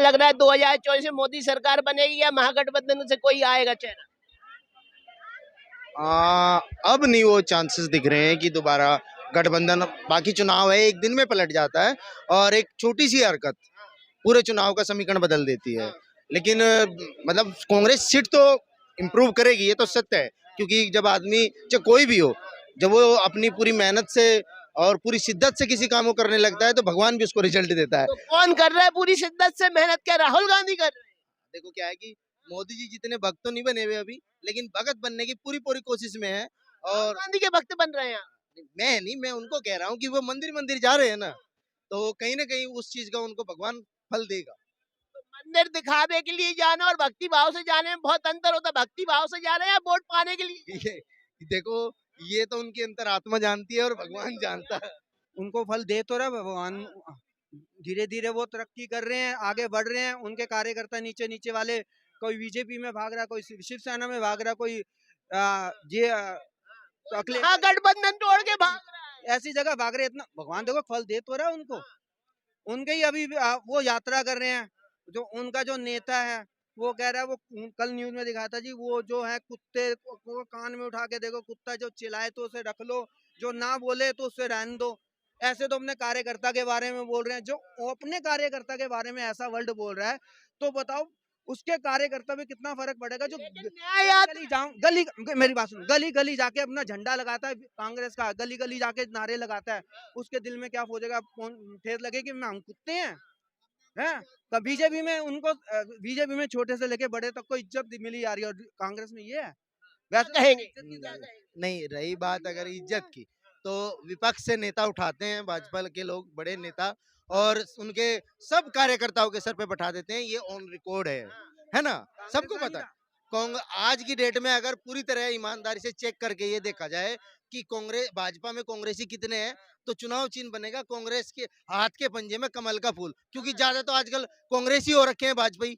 लग रहा है 2024 में मोदी सरकार बनेगी या महागठबंधन से कोई आएगा चेहरा? अब नहीं वो चांसेस दिख रहे हैं कि दोबारा गठबंधन, बाकी चुनाव है एक दिन में पलट जाता है और एक छोटी सी हरकत पूरे चुनाव का समीकरण बदल देती है। लेकिन मतलब कांग्रेस सीट तो इम्प्रूव करेगी, ये तो सत्य है, क्योंकि जब आदमी चाहे कोई भी हो, जब वो अपनी पूरी मेहनत से और पूरी शिद्दत से किसी काम को करने लगता है तो भगवान भी उसको रिजल्ट देता है। तो कौन कर रहा है पूरी शिद्दत से मेहनत? क्या राहुल गांधी कर रहे हैं? देखो क्या है कि मोदी जी जितने भक्त तो नहीं बने हुए अभी, लेकिन भगत बनने की पूरी पूरी कोशिश में है। राहुल और गांधी के भक्त बन रहे हैं आप? मैं नहीं, मैं उनको कह रहा हूँ कि वो मंदिर मंदिर जा रहे हैं ना, तो कहीं ना कहीं उस चीज का उनको भगवान फल देगा। मंदिर दिखावे के लिए जाना और भक्ति भाव से जाने में बहुत अंतर होता है। भक्ति भाव से जा रहे हैं या वोट पाने के लिए? ये देखो, ये तो उनकी अंतरात्मा जानती है और भगवान जानता है। उनको फल दे तो रहा भगवान। धीरे धीरे वो तरक्की कर रहे हैं, आगे बढ़ रहे हैं। उनके कार्यकर्ता नीचे नीचे वाले, कोई बीजेपी में भाग रहा, कोई शिवसेना में भाग रहा, कोई अखिलेश महागठबंधन तोड़ के भाग रहा है। ऐसी जगह भाग रहे। इतना भगवान देखो फल दे तो रहा है उनको। उनके ही अभी वो यात्रा कर रहे हैं। जो उनका जो नेता है वो कह रहा है, वो कल न्यूज में दिखाया था जी, वो जो है कुत्ते को कान में उठा के देखो, कुत्ता जो चिल्लाए तो उसे रख लो, जो ना बोले तो उससे रहने दो। ऐसे तो अपने कार्यकर्ता के बारे में बोल रहे हैं। जो अपने कार्यकर्ता के बारे में ऐसा वर्ड बोल रहा है, तो बताओ उसके कार्यकर्ता में कितना फर्क पड़ेगा। जो गली जाऊं, गली, मेरी बात सुनो, गली गली जाके अपना झंडा लगाता है कांग्रेस का, गली गली जाके नारे लगाता है, उसके दिल में क्या सोचेगा? ठेस लगेगी हम कुत्ते हैं? हैं? तो बीजेपी में उनको, बीजेपी में छोटे से लेके बड़े तक को इज्जत मिली जा रही है, और कांग्रेस में ये है। वैसे कहेंगे नहीं, रही बात अगर इज्जत की, तो विपक्ष से नेता उठाते हैं भाजपा के लोग, बड़े नेता, और उनके सब कार्यकर्ताओं के सर पे बैठा देते हैं। ये ऑन रिकॉर्ड है ना, सबको पता है। आज की डेट में अगर पूरी तरह ईमानदारी से चेक करके ये देखा जाए कि कांग्रेस, भाजपा में कांग्रेसी कितने हैं, तो चुनाव चिन्ह बनेगा कांग्रेस के हाथ के पंजे में कमल का फूल, क्योंकि ज्यादा तो आजकल कांग्रेसी हो रखे हैं भाजपाई,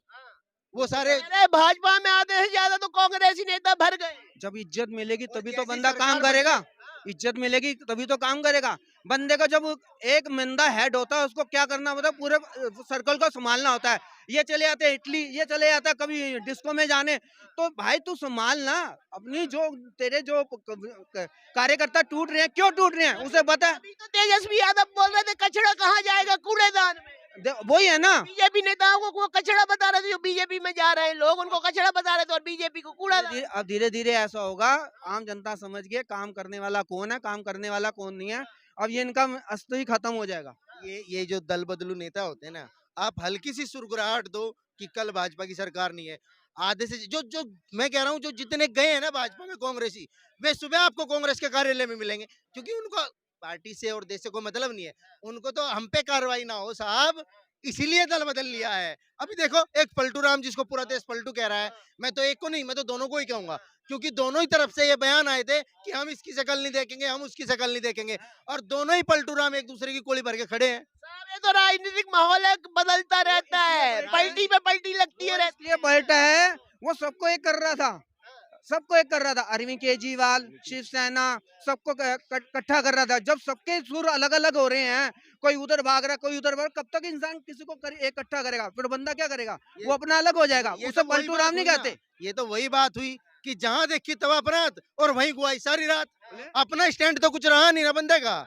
वो सारे। अरे भाजपा में आधे से ज्यादा तो कांग्रेसी नेता भर गए। जब इज्जत मिलेगी और तभी तो जैसी बंदा सरकार काम बनी- करेगा। इज्जत मिलेगी तभी तो काम करेगा। बंदे का जब एक मंदा हेड होता है, उसको क्या करना होता है? पूरे सर्कल को संभालना होता है। ये चले जाते हैं इटली, ये चले जाता है कभी डिस्को में जाने। तो भाई तू संभाल ना अपनी, जो तेरे जो कार्यकर्ता टूट रहे हैं, क्यों टूट रहे हैं उसे बता। अभी तो तेजस्वी यादव बोल रहे थे कचरा कहाँ जाएगा? कूड़ेदान में। वही है ना। बीजेपी नेताओं को वो कचरा बता रहे थे, जो बीजेपी में जा रहे हैं लोग उनको कचरा बता रहे थे, और बीजेपी को कूड़ादान। अब धीरे धीरे ऐसा होगा, आम जनता समझ गए काम करने वाला कौन है, काम करने वाला कौन नहीं है। अब ये इनका अस्तित्व ही खत्म हो जाएगा। ये जो दल बदलू नेता होते हैं ना, आप हल्की सी सुरगुराहट दो कि कल भाजपा की सरकार नहीं है, आधे से जो जो मैं कह रहा हूँ, जो जितने गए हैं ना भाजपा में कांग्रेसी, वे सुबह आपको कांग्रेस के कार्यालय में मिलेंगे, क्योंकि उनको पार्टी से और देश से कोई मतलब नहीं है। उनको तो हम पे कार्रवाई ना हो साहब, इसीलिए दल बदल लिया है। अभी देखो, एक पलटू राम, जिसको पूरा देश पलटू कह रहा है, मैं तो एक को नहीं, मैं तो दोनों को ही कहूंगा, क्योंकि दोनों ही तरफ से ये बयान आए थे कि हम इसकी शक्ल नहीं देखेंगे, हम उसकी शक्ल नहीं देखेंगे, और दोनों ही पलटू राम एक दूसरे की कोली भर के खड़े हैं। साहब ये तो राजनीतिक माहौल है, बदलता रहता है, पलटी पे पलटी लगती है रहती इसलिए पलटा है, वो सबको एक कर रहा था। सबको एक कर रहा था, अरविंद केजरीवाल, शिवसेना, सबको इकट्ठा कर रहा था। जब सबके सुर अलग अलग हो रहे हैं, कोई उधर भाग रहा, कोई उधर भाग, कब तक इंसान किसी को इकट्ठा करेगा? फिर बंदा क्या करेगा? वो अपना अलग हो जाएगा। ये उसे तो वही पलटू बात राम नहीं हुई ना। कहते। ये तो वही बात हुई कि जहां देखी तवा अपराध, और वहीं गुआई सारी रात। अपना स्टैंड तो कुछ रहा नहीं ना बंदे का,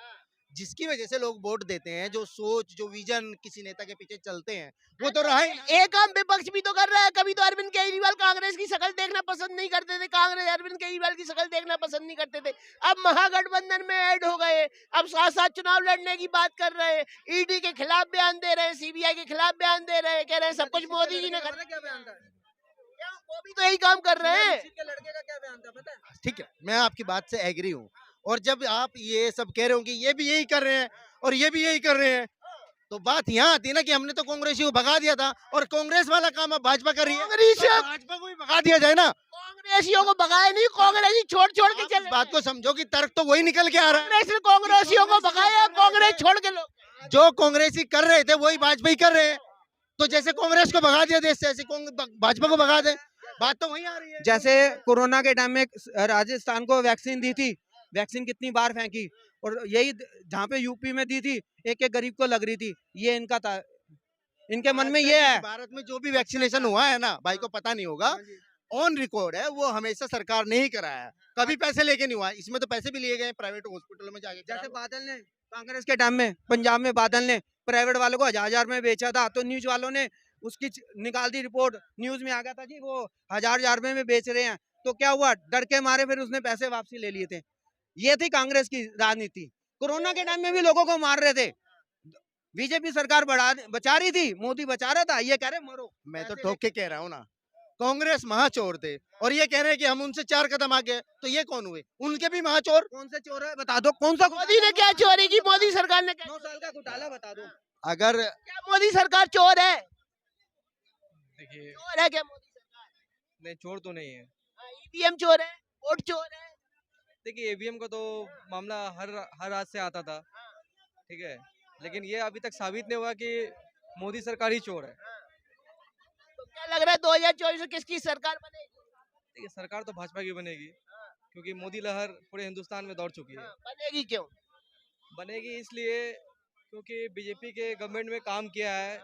जिसकी वजह से लोग वोट देते हैं। जो सोच, जो विजन किसी नेता के पीछे चलते हैं, वो तो रहा ही नहीं। है। एक काम विपक्ष भी तो कर रहा है। कभी तो अरविंद केजरीवाल कांग्रेस की शक्ल देखना पसंद नहीं करते थे, कांग्रेस अरविंद केजरीवाल की शक्ल देखना पसंद नहीं करते थे। अब महागठबंधन में ऐड हो गए, अब साथ साथ चुनाव लड़ने की बात कर रहे हैं, ईडी के खिलाफ बयान दे रहे हैं, सीबीआई के खिलाफ बयान दे रहे हैं, कह रहे हैं सब कुछ मोदी जी ने कर। क्या बयान था? वो भी तो यही काम कर रहे हैं। के लड़के का क्या बयान था पता है? ठीक है, मैं आपकी बात से एग्री हूँ, और जब आप ये सब कह रहे हो कि ये भी यही कर रहे हैं और ये भी यही कर रहे हैं, तो बात यहाँ आती है ना कि हमने तो कांग्रेसी को भगा दिया था, और कांग्रेस वाला काम अब भाजपा कर रही है, तो भाजपा को भी भगा दिया जाए ना। कांग्रेसियों को भगाया नहीं, कांग्रेसी छोड़ छोड़ के आप चले। इस बात को समझो कि तर्क तो वही निकल के आ रहा है। कांग्रेस ने कांग्रेसियों को भगाया, कांग्रेस छोड़ के लोग। जो कांग्रेसी कर रहे थे वही भाजपा ही कर रहे हैं, तो जैसे कांग्रेस को भगा दिया देश से, ऐसे भाजपा को भगा दे, बात तो वही आ रही है। जैसे कोरोना के टाइम में राजस्थान को वैक्सीन दी थी, वैक्सीन कितनी बार फेंकी, और यही जहाँ पे यूपी में दी थी, एक एक गरीब को लग रही थी। ये इनका था। इनके मन आज में तक ये इस है। भारत में जो भी वैक्सीनेशन हुआ है ना, भाई को पता नहीं होगा, हाँ जी। ऑन रिकॉर्ड है, वो हमेशा सरकार ने ही कराया है, कभी पैसे लेके नहीं हुआ। इसमें तो पैसे भी लिए गए प्राइवेट हॉस्पिटलों में जाके करा जैसे लो। बादल ने कांग्रेस के टाइम में पंजाब में बादल ने प्राइवेट वालों को 1000 में बेचा था, तो न्यूज वालों ने उसकी निकाल दी रिपोर्ट, न्यूज में आ गया था जी वो 1000 में बेच रहे हैं। तो क्या हुआ, डर के मारे फिर उसने पैसे वापसी ले लिए थे। ये थी कांग्रेस की राजनीति। कोरोना के टाइम में भी लोगों को मार रहे थे, बीजेपी सरकार बचा रही थी, मोदी बचा रहा था, ये कह रहे मरो। मैं तो पैसे ठोक के कह रहा हूँ ना, कांग्रेस महाचोर थे और ये कह रहे हैं कि हम उनसे 4 कदम आगे, तो ये कौन हुए? उनके भी महाचोर। कौन से चोर है बता दो, कौन सा मोदी ने क्या चोरी की? मोदी सरकार ने क्या 9 साल का घोटाला बता दो। अगर क्या मोदी सरकार चोर है? देखिए, चोर है क्या मोदी सरकार? नहीं चोर तो नहीं है। ईवीएम चोर है, वोट चोर है। देखिए ईवीएम का तो मामला हर रात से आता था, ठीक है, लेकिन ये अभी तक साबित नहीं हुआ कि मोदी सरकार ही चोर है। तो क्या लग रहा है 2024 में किसकी सरकार बनेगी? देखिए सरकार तो भाजपा की बनेगी, क्योंकि मोदी लहर पूरे हिंदुस्तान में दौड़ चुकी है। बनेगी क्यों? बनेगी इसलिए क्योंकि बीजेपी के गवर्नमेंट में काम किया है,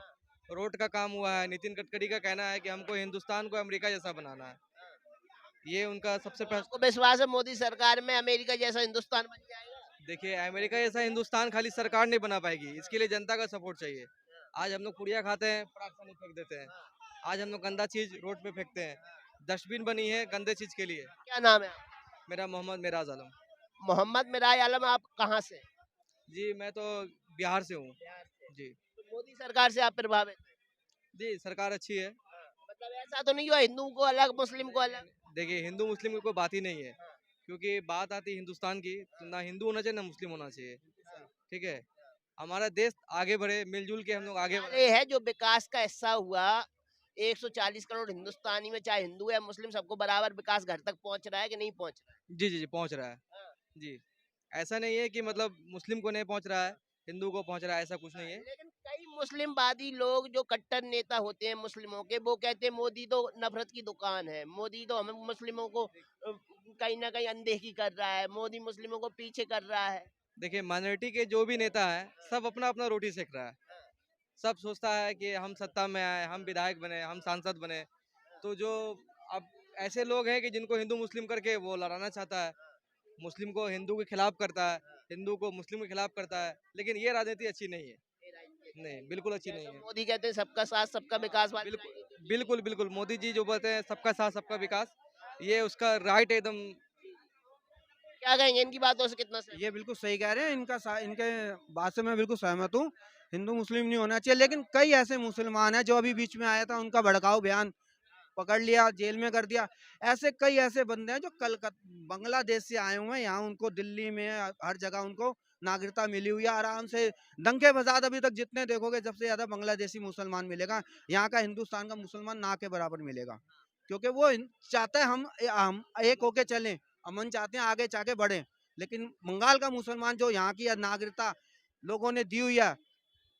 रोड का काम हुआ है। नितिन गडकरी का कहना है कि हमको हिंदुस्तान को अमेरिका जैसा बनाना है, ये उनका सबसे पहला। आपको विश्वास है मोदी सरकार में अमेरिका जैसा हिंदुस्तान बन जाएगा? देखिए अमेरिका जैसा हिंदुस्तान खाली सरकार नहीं बना पाएगी, इसके लिए जनता का सपोर्ट चाहिए। आज हम लोग पुड़िया खाते हैं, पराठा नहीं फेंक देते हैं। आज हम लोग गंदा चीज रोड पे फेंकते हैं, डस्टबिन बनी है गंदे चीज के लिए। क्या नाम है आपका? मेरा मोहम्मद मिराज आलम। मोहम्मद मिराज आलम। आप कहाँ से? जी मैं तो बिहार से हूँ। बिहार से। जी तो मोदी सरकार से आप प्रभावित हैं? जी सरकार अच्छी है। मतलब ऐसा तो नहीं हुआ हिंदू को अलग मुस्लिम को अलग? देखिए हिंदू मुस्लिम की कोई बात ही नहीं है, क्योंकि बात आती है हिंदुस्तान की तो ना हिंदू होना चाहिए ना मुस्लिम होना चाहिए, ठीक है। हमारा देश आगे बढ़े, मिलजुल के हम लोग आगे बढ़े। ये है जो विकास का हिस्सा हुआ, 140 करोड़ हिंदुस्तानी में चाहे हिंदू या मुस्लिम सबको बराबर विकास घर तक पहुंच रहा है कि नहीं पहुंच रहा है? जी जी जी पहुंच रहा है। जी ऐसा नहीं है कि मतलब मुस्लिम को नहीं पहुंच रहा है, हिंदू को पहुंच रहा है, ऐसा कुछ नहीं है। लेकिन कई मुस्लिमवादी लोग जो कट्टर नेता होते हैं मुस्लिमों के, वो कहते हैं मोदी तो नफरत की दुकान है, मोदी तो हमें मुस्लिमों को कहीं ना कहीं अनदेखी कर रहा है, मोदी मुस्लिमों को पीछे कर रहा है। देखिए माइनॉरिटी के जो भी नेता है सब अपना अपना रोटी सेक रहा है। सब सोचता है कि हम सत्ता में आए, हम विधायक बने, हम सांसद बने। तो जो अब ऐसे लोग हैं कि जिनको हिंदू मुस्लिम करके वो लड़ाना चाहता है, मुस्लिम को हिंदू के खिलाफ करता है, हिंदू को मुस्लिम के खिलाफ करता है, लेकिन ये राजनीति अच्छी नहीं है। नहीं बिल्कुल अच्छी नहीं जैसा है। मोदी कहते हैं सबका साथ सबका विकास वाली बिल्कुल राजनीति। बिल्कुल बिल्कुल मोदी जी जो बोलते हैं सबका साथ सबका विकास, ये उसका राइट एकदम। क्या कहेंगे इनकी बातों से कितना सही? ये बिल्कुल सही कह रहे हैं, इनके बात से मैं बिल्कुल सहमत हूँ। हिंदू मुस्लिम नहीं होना चाहिए, लेकिन कई ऐसे मुसलमान हैं जो अभी बीच में आया था, उनका भड़काऊ बयान पकड़ लिया, जेल में कर दिया। ऐसे कई ऐसे बंदे हैं जो बांग्लादेश से आए हुए हैं, यहाँ उनको दिल्ली में हर जगह उनको नागरिकता मिली हुई है, आराम से दंगे फसाद अभी तक जितने देखोगे सबसे ज्यादा बांग्लादेशी मुसलमान मिलेगा। यहाँ का हिंदुस्तान का मुसलमान ना के बराबर मिलेगा, क्योंकि वो चाहता है हम एक होके चलें, अमन चाहते हैं, आगे जाके बढ़े। लेकिन बंगाल का मुसलमान जो यहाँ की नागरिकता लोगों ने दी हुई है,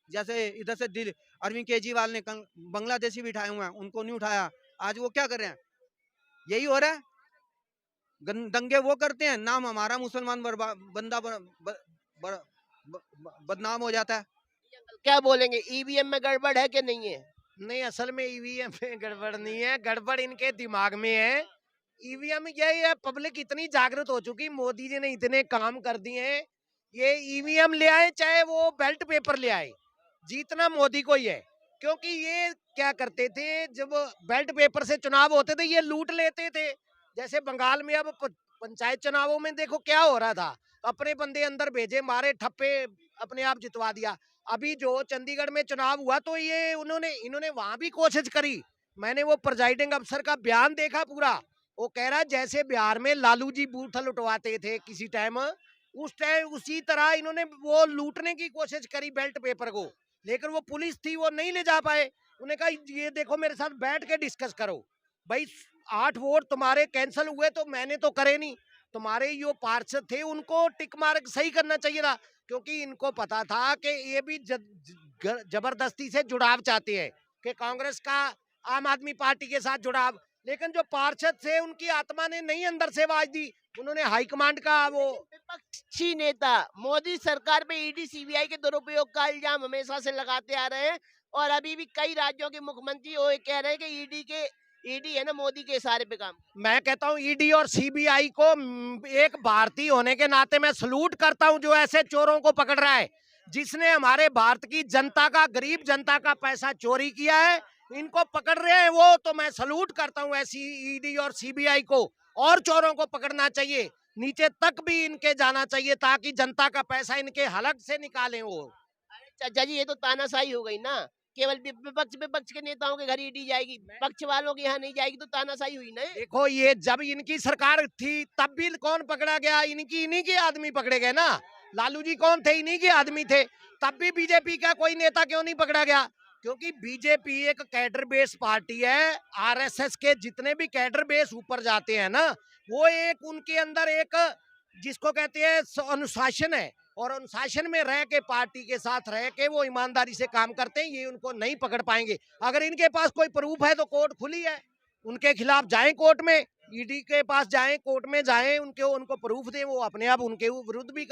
जैसे इधर से दिल्ली अरविंद केजरीवाल ने बांग्लादेशी भी उठाए हुए हैं, उनको नहीं उठाया। आज वो क्या कर रहे हैं, यही हो रहा है, दंगे वो करते हैं, नाम हमारा मुसलमान बंदा बदनाम हो जाता है। क्या बोलेंगे ईवीएम में गड़बड़ है कि नहीं है? नहीं, असल में ईवीएम में गड़बड़ नहीं है, गड़बड़ इनके दिमाग में है। ईवीएम यही है, पब्लिक इतनी जागृत हो चुकी, मोदी जी ने इतने काम कर दिए हैं। ये ईवीएम ले आए चाहे वो बेल्ट पेपर ले आए, जीतना मोदी को ही है। क्योंकि ये क्या करते थे, जब बेल्ट पेपर से चुनाव होते थे ये लूट लेते थे। जैसे बंगाल में अब पंचायत चुनावों में देखो क्या हो रहा था, अपने बंदे अंदर भेजे, मारे ठप्पे, अपने आप जितवा दिया। अभी जो चंडीगढ़ में चुनाव हुआ तो ये इन्होंने वहां भी कोशिश करी। मैंने वो प्रिजाइडिंग अफसर का बयान देखा पूरा, वो कह रहा जैसे बिहार में लालू जी बूथ लुटवाते थे किसी टाइम, उसी तरह इन्होंने वो लूटने की कोशिश करी बेल्ट पेपर को, लेकिन वो पुलिस थी वो नहीं ले जा पाए। उन्होंने कहा ये देखो मेरे साथ बैठ के डिस्कस करो भाई, 8 वोट तुम्हारे कैंसिल हुए तो मैंने तो करे नहीं, तुम्हारे जो पार्षद थे उनको टिक मार्क सही करना चाहिए था। क्योंकि इनको पता था कि ये भी जबरदस्ती से जुड़ाव चाहते हैं कि कांग्रेस का आम आदमी पार्टी के साथ जुड़ाव, लेकिन जो पार्षद थे उनकी आत्मा ने नहीं अंदर से आवाज दी, उन्होंने हाईकमांड का वो। विपक्षी नेता मोदी सरकार पे ईडी सीबीआई के दुरुपयोग का इल्जाम हमेशा से लगाते आ रहे हैं, और अभी भी कई राज्यों के मुख्यमंत्री वो कह रहे हैं कि ईडी है ना मोदी के इशारे पे काम। मैं कहता हूँ ईडी और सीबीआई को एक भारतीय होने के नाते मैं सलूट करता हूँ जो ऐसे चोरों को पकड़ रहा है, जिसने हमारे भारत की जनता का, गरीब जनता का पैसा चोरी किया है, इनको पकड़ रहे हैं वो, तो मैं सलूट करता हूँ ऐसी ईडी और सीबीआई को। और चोरों को पकड़ना चाहिए, नीचे तक भी इनके जाना चाहिए ताकि जनता का पैसा इनके हलक से निकालें वो। चाचा जी ये तो तानाशाही हो गई ना, केवल विपक्ष के नेताओं के घर ईडी जाएगी, पक्ष वालों के यहाँ नहीं जाएगी, तो तानाशाही हुई ना। देखो ये जब इनकी सरकार थी तब भी कौन पकड़ा गया, इन्हीं के आदमी पकड़े गए ना। लालू जी कौन थे, इन्हीं के आदमी थे, तब भी बीजेपी का कोई नेता क्यों नहीं पकड़ा गया? क्योंकि बीजेपी एक कैडर बेस पार्टी है। आरएसएस के जितने भी कैडर बेस ऊपर जाते हैं ना, वो एक उनके अंदर एक जिसको कहते हैं अनुशासन है, और अनुशासन में रह के पार्टी के साथ रह के वो ईमानदारी से काम करते हैं। ये उनको नहीं पकड़ पाएंगे। अगर इनके पास कोई प्रूफ है तो कोर्ट खुली है, उनके खिलाफ जाएं कोर्ट में, ईडी के पास जाएं, कोर्ट में जाएं, उनको प्रूफ दें, वो अपने आप उनके विरुद्ध भी